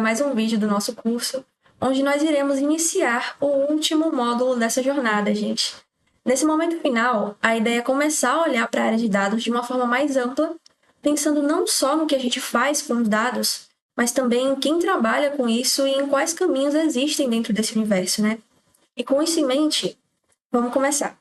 mais um vídeo do nosso curso, onde nós iremos iniciar o último módulo dessa jornada, gente. Nesse momento final, a ideia é começar a olhar para a área de dados de uma forma mais ampla, pensando não só no que a gente faz com os dados, mas também em quem trabalha com isso e em quais caminhos existem dentro desse universo, né? E com isso em mente, vamos começar.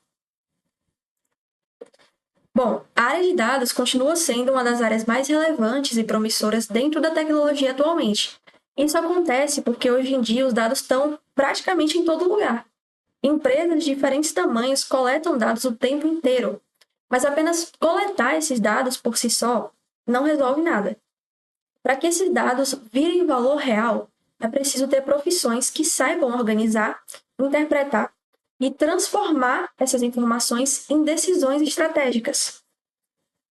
Bom, a área de dados continua sendo uma das áreas mais relevantes e promissoras dentro da tecnologia atualmente. Isso acontece porque hoje em dia os dados estão praticamente em todo lugar. Empresas de diferentes tamanhos coletam dados o tempo inteiro, mas apenas coletar esses dados por si só não resolve nada. Para que esses dados virem valor real, é preciso ter profissões que saibam organizar, interpretar e transformar essas informações em decisões estratégicas.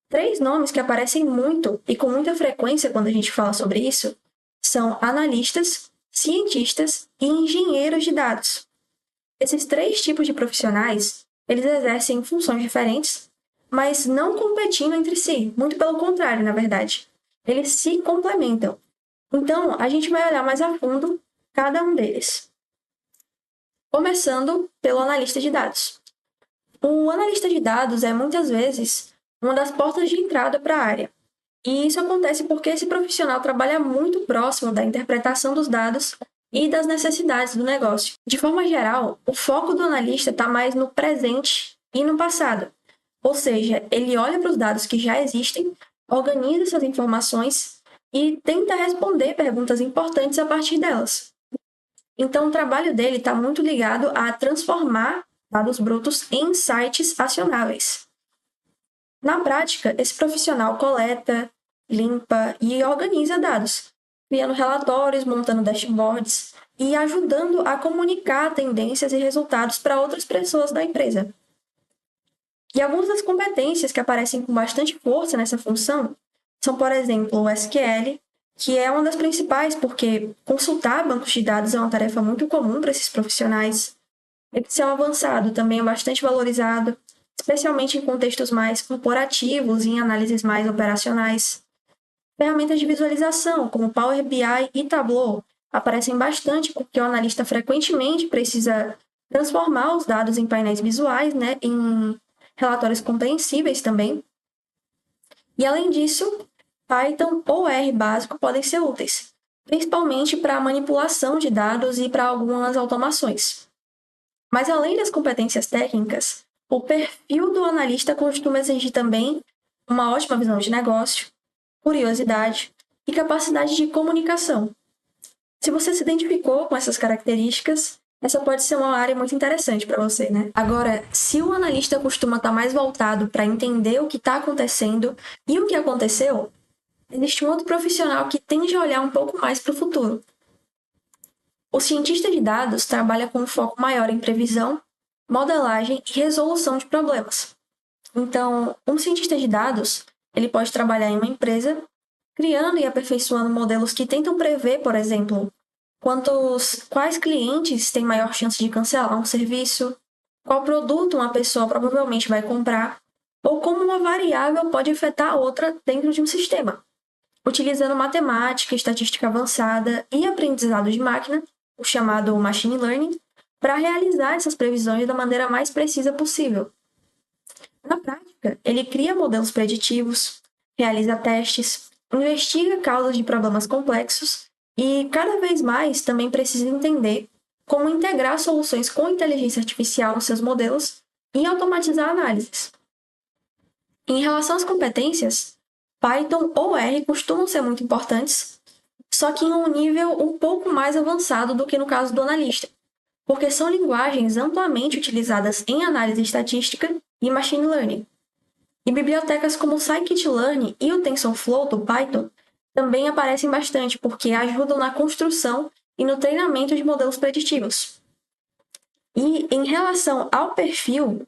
3 nomes que aparecem muito e com muita frequência quando a gente fala sobre isso são analistas, cientistas e engenheiros de dados. Esses 3 tipos de profissionais, eles exercem funções diferentes, mas não competindo entre si, muito pelo contrário, na verdade. Eles se complementam. Então, a gente vai olhar mais a fundo cada um deles. Começando pelo analista de dados. O analista de dados é, muitas vezes, uma das portas de entrada para a área. E isso acontece porque esse profissional trabalha muito próximo da interpretação dos dados e das necessidades do negócio. De forma geral, o foco do analista está mais no presente e no passado. Ou seja, ele olha para os dados que já existem, organiza essas informações e tenta responder perguntas importantes a partir delas. Então, o trabalho dele está muito ligado a transformar dados brutos em insights acionáveis. Na prática, esse profissional coleta, limpa e organiza dados, criando relatórios, montando dashboards e ajudando a comunicar tendências e resultados para outras pessoas da empresa. E algumas das competências que aparecem com bastante força nessa função são, por exemplo, o SQL, que é uma das principais porque consultar bancos de dados é uma tarefa muito comum para esses profissionais. Excel avançado também é bastante valorizado, especialmente em contextos mais corporativos e em análises mais operacionais. Ferramentas de visualização, como Power BI e Tableau, aparecem bastante porque o analista frequentemente precisa transformar os dados em painéis visuais, né, em relatórios compreensíveis também. E, além disso, Python ou R básico podem ser úteis, principalmente para a manipulação de dados e para algumas automações. Mas, além das competências técnicas, o perfil do analista costuma exigir também uma ótima visão de negócio, curiosidade e capacidade de comunicação. Se você se identificou com essas características, essa pode ser uma área muito interessante para você, né? Agora, se o analista costuma estar mais voltado para entender o que está acontecendo e o que aconteceu, existe um outro profissional que tende a olhar um pouco mais para o futuro. O cientista de dados trabalha com um foco maior em previsão, modelagem e resolução de problemas. Então, um cientista de dados, ele pode trabalhar em uma empresa, criando e aperfeiçoando modelos que tentam prever, por exemplo, quais clientes têm maior chance de cancelar um serviço, qual produto uma pessoa provavelmente vai comprar, ou como uma variável pode afetar a outra dentro de um sistema, utilizando matemática, estatística avançada e aprendizado de máquina, o chamado machine learning, para realizar essas previsões da maneira mais precisa possível. Na prática, ele cria modelos preditivos, realiza testes, investiga causas de problemas complexos e, cada vez mais, também precisa entender como integrar soluções com inteligência artificial nos seus modelos e automatizar análises. Em relação às competências, Python ou R costumam ser muito importantes, só que em um nível um pouco mais avançado do que no caso do analista, porque são linguagens amplamente utilizadas em análise estatística e machine learning. E bibliotecas como o scikit-learn e o TensorFlow do Python também aparecem bastante porque ajudam na construção e no treinamento de modelos preditivos. E em relação ao perfil,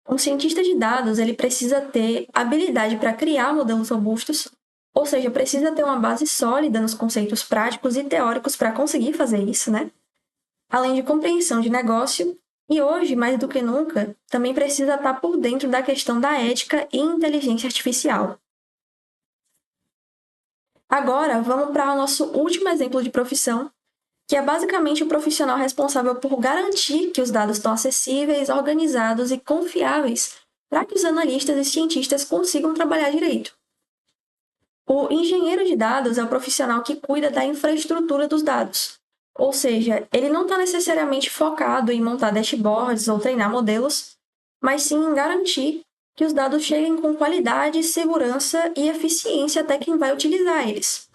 um cientista de dados ele precisa ter habilidade para criar modelos robustos, ou seja, precisa ter uma base sólida nos conceitos práticos e teóricos para conseguir fazer isso, né? Além de compreensão de negócio, e hoje, mais do que nunca, também precisa estar por dentro da questão da ética e inteligência artificial. Agora, vamos para o nosso último exemplo de profissão, que é basicamente o profissional responsável por garantir que os dados estão acessíveis, organizados e confiáveis para que os analistas e cientistas consigam trabalhar direito. O engenheiro de dados é o profissional que cuida da infraestrutura dos dados, ou seja, ele não está necessariamente focado em montar dashboards ou treinar modelos, mas sim em garantir que os dados cheguem com qualidade, segurança e eficiência até quem vai utilizar eles.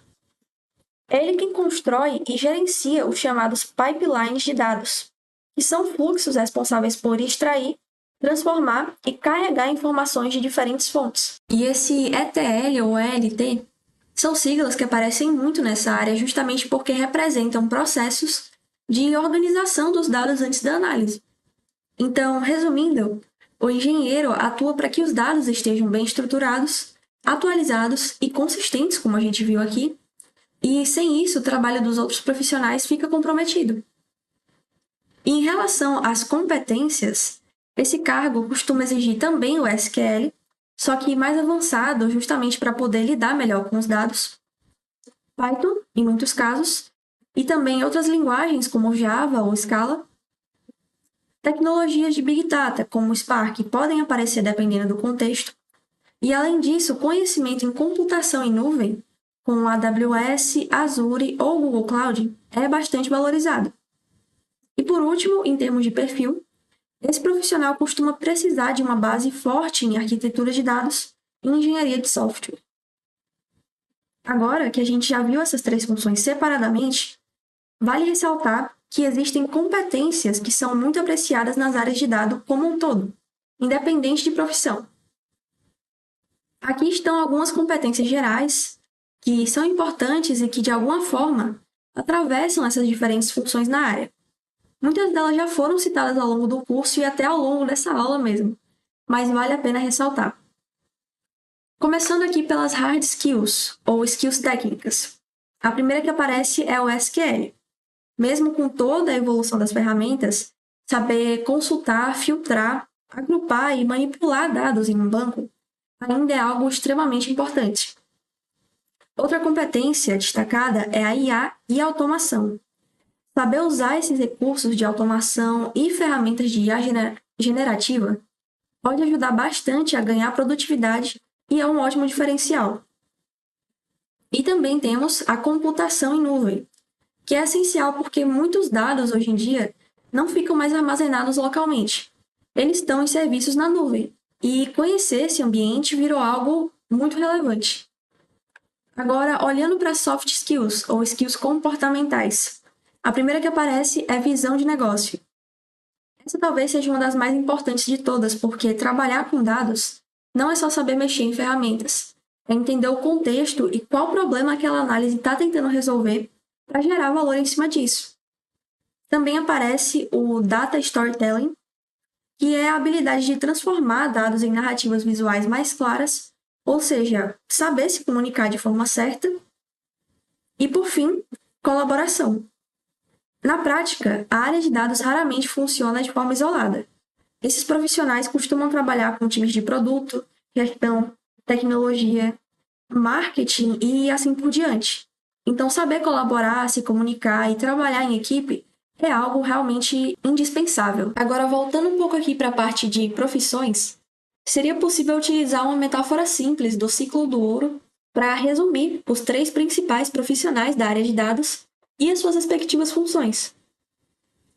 É ele quem constrói e gerencia os chamados pipelines de dados, que são fluxos responsáveis por extrair, transformar e carregar informações de diferentes fontes. E esse ETL ou ELT são siglas que aparecem muito nessa área justamente porque representam processos de organização dos dados antes da análise. Então, resumindo, o engenheiro atua para que os dados estejam bem estruturados, atualizados e consistentes, como a gente viu aqui, e sem isso o trabalho dos outros profissionais fica comprometido. E em relação às competências, esse cargo costuma exigir também o SQL, só que mais avançado justamente para poder lidar melhor com os dados, Python, em muitos casos, e também outras linguagens como Java ou Scala. Tecnologias de Big Data, como o Spark, podem aparecer dependendo do contexto. E, além disso, conhecimento em computação em nuvem, como AWS, Azure ou Google Cloud, é bastante valorizado. E, por último, em termos de perfil, esse profissional costuma precisar de uma base forte em arquitetura de dados e engenharia de software. Agora que a gente já viu essas três funções separadamente, vale ressaltar que existem competências que são muito apreciadas nas áreas de dados como um todo, independente de profissão. Aqui estão algumas competências gerais que são importantes e que, de alguma forma, atravessam essas diferentes funções na área. Muitas delas já foram citadas ao longo do curso e até ao longo dessa aula mesmo, mas vale a pena ressaltar. Começando aqui pelas hard skills, ou skills técnicas. A primeira que aparece é o SQL. Mesmo com toda a evolução das ferramentas, saber consultar, filtrar, agrupar e manipular dados em um banco ainda é algo extremamente importante. Outra competência destacada é a IA e a automação. Saber usar esses recursos de automação e ferramentas de IA generativa pode ajudar bastante a ganhar produtividade e é um ótimo diferencial. E também temos a computação em nuvem, que é essencial porque muitos dados hoje em dia não ficam mais armazenados localmente. Eles estão em serviços na nuvem, e conhecer esse ambiente virou algo muito relevante. Agora, olhando para soft skills, ou skills comportamentais, a primeira que aparece é visão de negócio. Essa talvez seja uma das mais importantes de todas, porque trabalhar com dados não é só saber mexer em ferramentas, é entender o contexto e qual problema aquela análise está tentando resolver para gerar valor em cima disso. Também aparece o Data Storytelling, que é a habilidade de transformar dados em narrativas visuais mais claras, ou seja, saber se comunicar de forma certa. E, por fim, colaboração. Na prática, a área de dados raramente funciona de forma isolada. Esses profissionais costumam trabalhar com times de produto, gestão, tecnologia, marketing e assim por diante. Então, saber colaborar, se comunicar e trabalhar em equipe é algo realmente indispensável. Agora, voltando um pouco aqui para a parte de profissões, seria possível utilizar uma metáfora simples do ciclo do ouro para resumir os três principais profissionais da área de dados e as suas respectivas funções.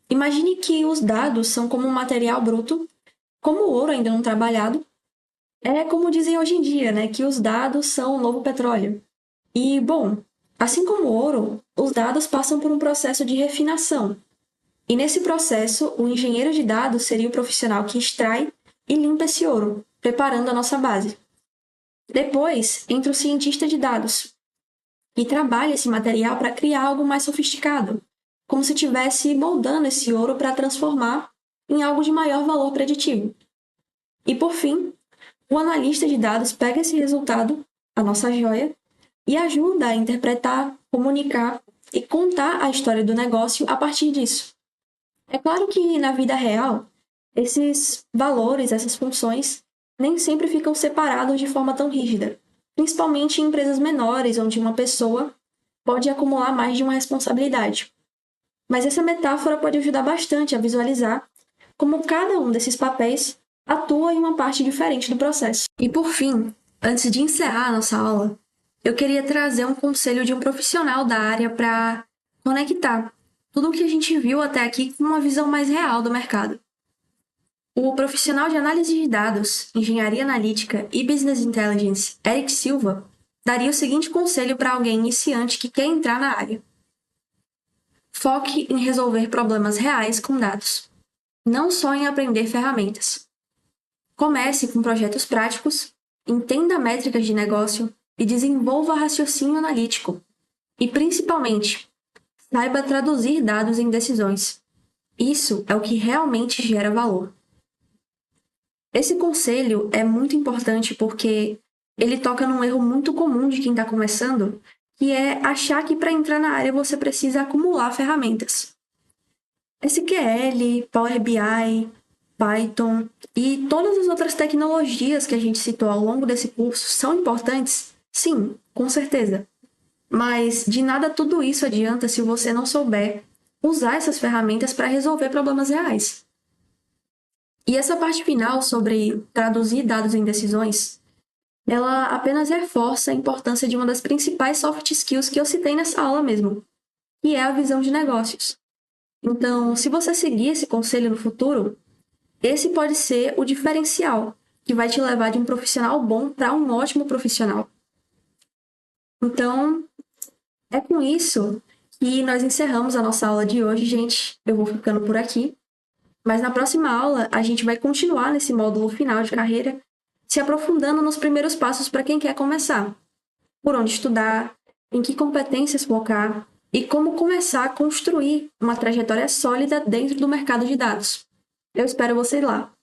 Imagine que os dados são como um material bruto, como o ouro ainda não trabalhado. É como dizem hoje em dia, né, que os dados são o novo petróleo. E, bom, assim como o ouro, os dados passam por um processo de refinação. E nesse processo, o engenheiro de dados seria o profissional que extrai e limpa esse ouro, preparando a nossa base. Depois, entra o cientista de dados, que trabalha esse material para criar algo mais sofisticado, como se estivesse moldando esse ouro para transformar em algo de maior valor preditivo. E, por fim, o analista de dados pega esse resultado, a nossa joia, e ajuda a interpretar, comunicar e contar a história do negócio a partir disso. É claro que, na vida real, esses valores, essas funções, nem sempre ficam separados de forma tão rígida. principalmente em empresas menores, onde uma pessoa pode acumular mais de uma responsabilidade. Mas essa metáfora pode ajudar bastante a visualizar como cada um desses papéis atua em uma parte diferente do processo. E por fim, antes de encerrar a nossa aula, eu queria trazer um conselho de um profissional da área para conectar tudo o que a gente viu até aqui com uma visão mais real do mercado. O profissional de análise de dados, engenharia analítica e business intelligence, Eric Silva, daria o seguinte conselho para alguém iniciante que quer entrar na área. Foque em resolver problemas reais com dados, não só em aprender ferramentas. Comece com projetos práticos, entenda métricas de negócio e desenvolva raciocínio analítico. E, principalmente, saiba traduzir dados em decisões. Isso é o que realmente gera valor. Esse conselho é muito importante porque ele toca num erro muito comum de quem está começando, que é achar que para entrar na área você precisa acumular ferramentas. SQL, Power BI, Python e todas as outras tecnologias que a gente citou ao longo desse curso são importantes? Sim, com certeza. Mas de nada tudo isso adianta se você não souber usar essas ferramentas para resolver problemas reais. E essa parte final sobre traduzir dados em decisões, ela apenas reforça a importância de uma das principais soft skills que eu citei nessa aula mesmo, que é a visão de negócios. Então, se você seguir esse conselho no futuro, esse pode ser o diferencial que vai te levar de um profissional bom para um ótimo profissional. Então, é com isso que nós encerramos a nossa aula de hoje, gente. Eu vou ficando por aqui. Mas na próxima aula, a gente vai continuar nesse módulo final de carreira, se aprofundando nos primeiros passos para quem quer começar. Por onde estudar, em que competências focar e como começar a construir uma trajetória sólida dentro do mercado de dados. Eu espero vocês lá!